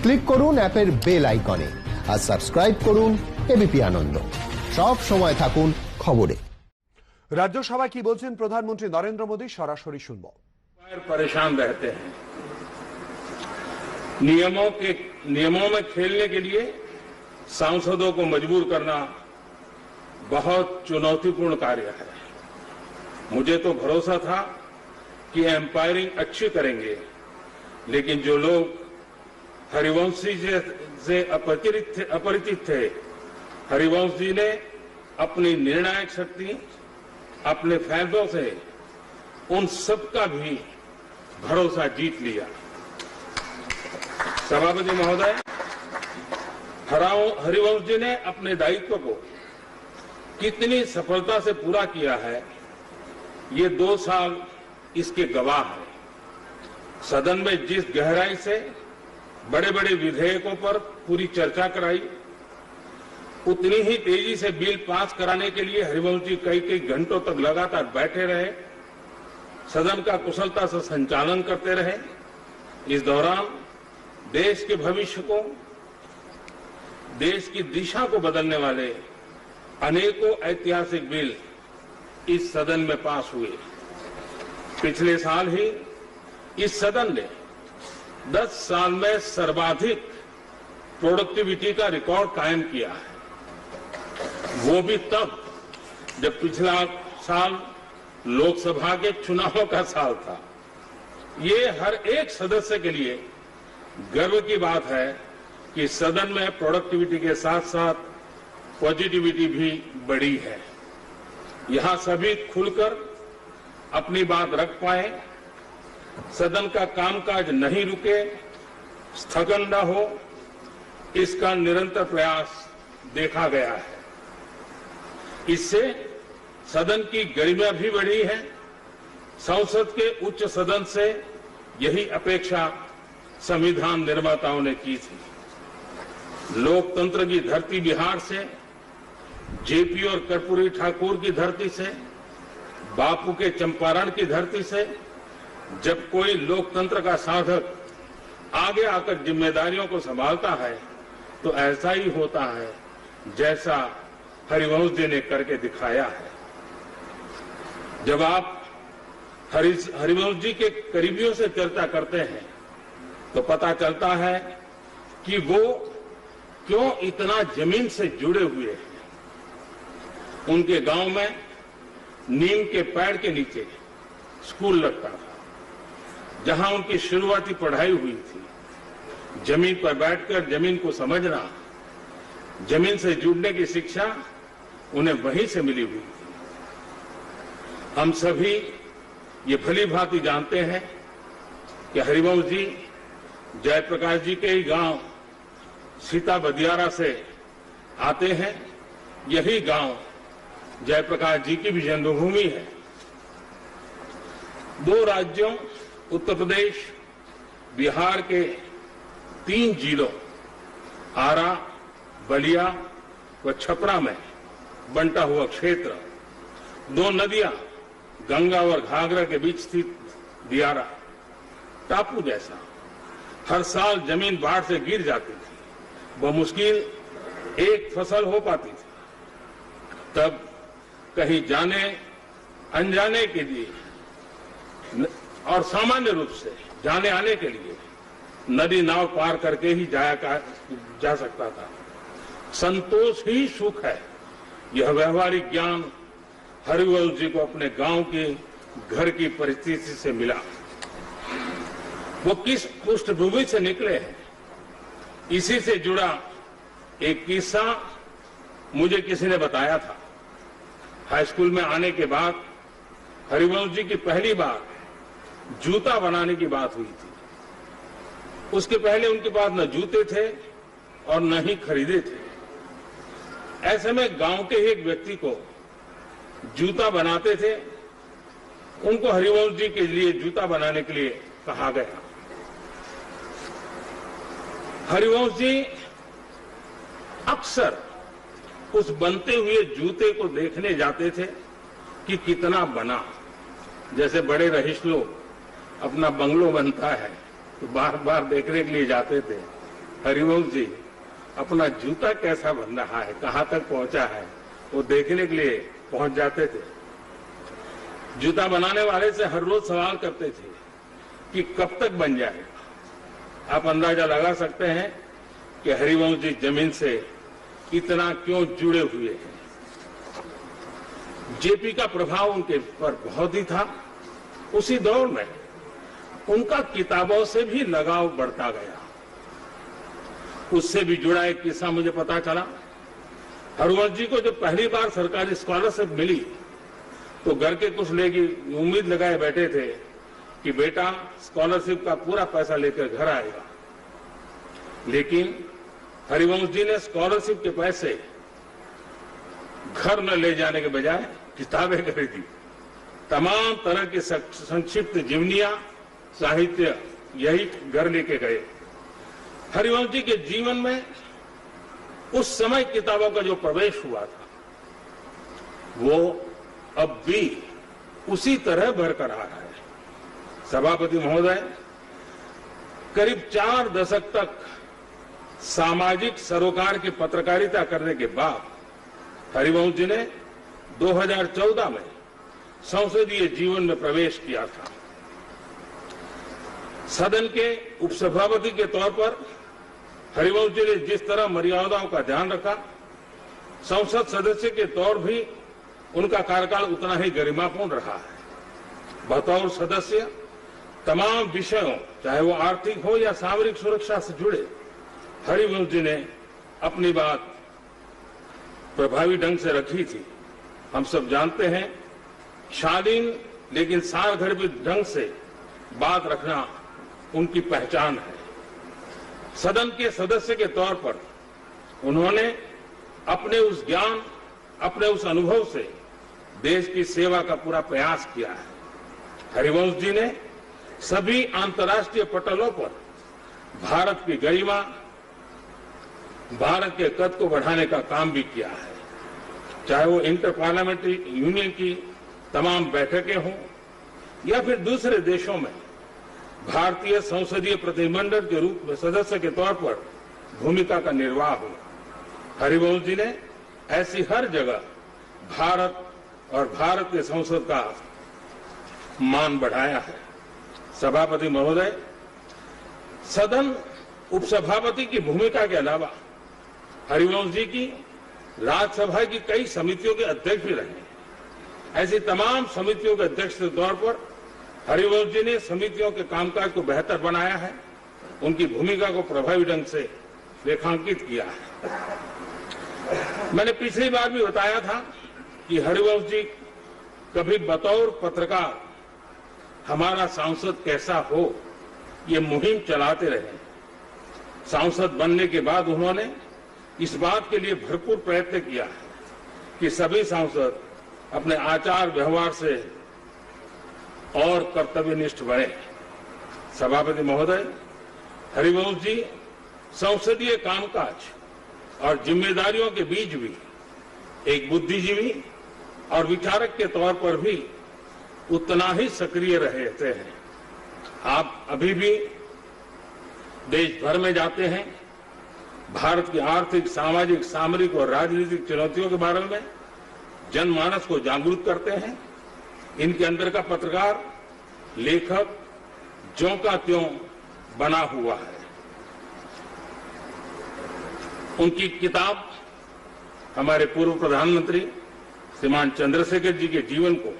Click করুন অ্যাপের bell আইকনে আর সাবস্ক্রাইব করুন এবিপি আনন্দ। সব সময় থাকুন খবরে। রাজ্যসভা কি বলছেন প্রধানমন্ত্রী নরেন্দ্র মোদী, সরাসরি শুনব। परेशान रहते हैं, नियमों में खेलने के लिए सांसदों को मजबूर करना बहुत चुनौतीपूर्ण कार्य है। मुझे तो भरोसा था कि एम्पायरिंग अच्छी करेंगे, लेकिन जो लोग हरिवंश जी से अपरिचित थे, हरिवंश जी ने अपनी निर्णायक शक्ति, अपने फैसलों से उन सबका भी भरोसा जीत लिया। सभापति महोदय, हरिवंश जी ने अपने दायित्व को कितनी सफलता से पूरा किया है, ये 2 साल इसके गवाह है। सदन में जिस गहराई से बड़े बड़े विधेयकों पर पूरी चर्चा कराई, उतनी ही तेजी से बिल पास कराने के लिए हरिवंश जी कई घंटों तक लगातार बैठे रहे, सदन का कुशलता से संचालन करते रहे। इस दौरान देश के भविष्य को, देश की दिशा को बदलने वाले अनेकों ऐतिहासिक बिल इस सदन में पास हुए। पिछले साल ही इस सदन ने 10 साल में सर्वाधिक प्रोडक्टिविटी का रिकॉर्ड कायम किया है, वो भी तब जब पिछला साल लोकसभा के चुनावों का साल था। ये हर एक सदस्य के लिए गर्व की बात है कि सदन में प्रोडक्टिविटी के साथ साथ पॉजिटिविटी भी बढ़ी है। यहां सभी खुलकर अपनी बात रख पाए, सदन का कामकाज नहीं रुके, स्थगन न हो, इसका निरंतर प्रयास देखा गया है। इससे सदन की गरिमा भी बढ़ी है। संसद के उच्च सदन से यही अपेक्षा संविधान निर्माताओं ने की थी। लोकतंत्र की धरती बिहार से, जेपी और कर्पूरी ठाकुर की धरती से, बापू के चंपारण की धरती से जब कोई लोकतंत्र का साधक आगे आकर जिम्मेदारियों को संभालता है तो ऐसा ही होता है जैसा हरिवंश जी ने करके दिखाया है। जब आप हरिवंश जी के करीबियों से चर्चा करते हैं तो पता चलता है कि वो क्यों इतना जमीन से जुड़े हुए हैं। उनके गांव में नीम के पेड़ के नीचे स्कूल लगता था, जहां उनकी शुरुआती पढ़ाई हुई थी। जमीन पर बैठकर जमीन को समझना, जमीन से जुड़ने की शिक्षा उन्हें वहीं से मिली हुई थी। हम सभी ये भली भांति जानते हैं कि हरिवंश जी जयप्रकाश जी के ही गांव सीता बदियारा से आते हैं। यही गांव जयप्रकाश जी की भी जन्मभूमि है। 2 राज्यों उत्तर प्रदेश, बिहार के 3 जिलों आरा, बलिया व छपरा में बंटा हुआ क्षेत्र, 2 नदियां गंगा और घाघरा के बीच स्थित दियारा टापू जैसा। हर साल जमीन बाढ़ से गिर जाती थी, बमुश्किल एक फसल हो पाती थी। तब कहीं जाने अनजाने के लिए और सामान्य रूप से जाने आने के लिए नदी नाव पार करके ही जा सकता था। संतोष ही सुख है। यह व्यवहारिक ज्ञान हरिवंश जी को अपने गांव के घर की परिस्थिति से मिला। वो किस पृष्ठभूमि से निकले हैं, इसी से जुड़ा एक किस्सा मुझे किसी ने बताया था। हाई स्कूल में आने के बाद हरिवंश जी की पहली बार जूता बनाने की बात हुई थी। उसके पहले उनके पास न जूते थे और न ही खरीदे थे। ऐसे में गांव के ही एक व्यक्ति को जूता बनाते थे, उनको हरिवंश जी के लिए जूता बनाने के लिए कहा गया। हरिवंश जी अक्सर उस बनते हुए जूते को देखने जाते थे कि कितना बना। जैसे बड़े रईस लोग अपना बंगलो बनता है तो बार बार देखने के लिए जाते थे हरिवंश जी अपना जूता कैसा बन रहा है, कहां तक पहुंचा है, वो देखने के लिए पहुंच जाते थे। जूता बनाने वाले से हर रोज सवाल करते थे कि कब तक बन जाएगा। आप अंदाजा लगा सकते हैं कि हरिवंश जी जमीन से इतना क्यों जुड़े हुए हैं। जेपी का प्रभाव उनके पर बहुत ही था। उसी दौर में उनका किताबों से भी लगाव बढ़ता गया। उससे भी जुड़ा एक किस्सा मुझे पता चला। हरिवंश जी को जब पहली बार सरकारी स्कॉलरशिप मिली तो घर के कुछ लोग उम्मीद लगाए बैठे थे कि बेटा स्कॉलरशिप का पूरा पैसा लेकर घर आएगा, लेकिन हरिवंश जी ने स्कॉलरशिप के पैसे घर में ले जाने के बजाय किताबें खरीदी। तमाम तरह की संक्षिप्त जीवनियां, साहित्य यही घर लेके गए। हरिवंश जी के जीवन में उस समय किताबों का जो प्रवेश हुआ था वो अब भी उसी तरह बरकरार है। सभापति महोदय, करीब 4 दशक तक सामाजिक सरोकार की पत्रकारिता करने के बाद हरिवंश जी ने 2014 में संसदीय जीवन में प्रवेश किया था। सदन के उपसभापति के तौर पर हरिवंश जी ने जिस तरह मर्यादाओं का ध्यान रखा, संसद सदस्य के तौर भी उनका कार्यकाल उतना ही गरिमापूर्ण रहा है। बतौर सदस्य तमाम विषयों, चाहे वो आर्थिक हो या सामरिक सुरक्षा से जुड़े, हरिवंश जी ने अपनी बात प्रभावी ढंग से रखी थी। हम सब जानते हैं, शालीन लेकिन सारगर्भित ढंग से बात रखना उनकी पहचान है। सदन के सदस्य के तौर पर उन्होंने अपने उस ज्ञान, अपने उस अनुभव से देश की सेवा का पूरा प्रयास किया है। हरिवंश जी ने सभी अंतर्राष्ट्रीय पटलों पर भारत की गरिमा, भारत के कद को बढ़ाने का काम भी किया है। चाहे वो इंटर पार्लियामेंट्री यूनियन की तमाम बैठकें हों या फिर दूसरे देशों में भारतीय संसदीय प्रतिनिधिमंडल के रूप में सदस्य के तौर पर भूमिका का निर्वाह हो, हरिवंश जी ने ऐसी हर जगह भारत और भारत के संसद का मान बढ़ाया है। सभापति महोदय, सदन उपसभापति की भूमिका के अलावा हरिवंश जी की राज्यसभा की कई समितियों के अध्यक्ष भी रहे। ऐसी तमाम समितियों के अध्यक्ष के तौर पर हरिवंश जी ने समितियों के कामकाज को बेहतर बनाया है, उनकी भूमिका को प्रभावी ढंग से रेखांकित किया है। मैंने पिछली बार भी बताया था कि हरिवंश जी कभी बतौर पत्रकार हमारा सांसद कैसा हो ये मुहिम चलाते रहे। सांसद बनने के बाद उन्होंने इस बात के लिए भरपूर प्रयत्न किया है कि सभी सांसद अपने आचार व्यवहार से और कर्तव्यनिष्ठ बने। सभापति महोदय, हरिवंश जी संसदीय कामकाज और जिम्मेदारियों के बीच भी एक बुद्धिजीवी और विचारक के तौर पर भी उतना ही सक्रिय रहते हैं। आप अभी भी देश भर में जाते हैं, भारत की आर्थिक, सामाजिक, सामरिक और राजनीतिक चुनौतियों के बारे में जनमानस को जागरूक करते हैं। इनके अंदर का पत्रकार, लेखक ज्यों का त्यों बना हुआ है। उनकी किताब हमारे पूर्व प्रधानमंत्री श्रीमान चंद्रशेखर जी के जीवन को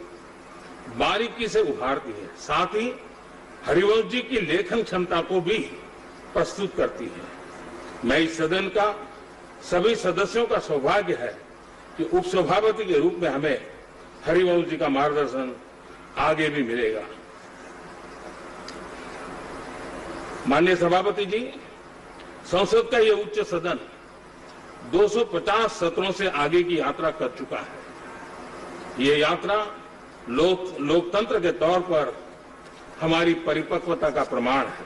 बारीकी से उभारती है, साथ ही हरिवंश जी की लेखन क्षमता को भी प्रस्तुत करती है। मैं इस सदन का सभी सदस्यों का सौभाग्य है कि उपसभापति के रूप में हमें हरिवंश जी का मार्गदर्शन आगे भी मिलेगा। माननीय सभापति जी, संसद का यह उच्च सदन 250 सत्रों से आगे की यात्रा कर चुका है। ये यात्रा लोकतंत्र के तौर पर हमारी परिपक्वता का प्रमाण है।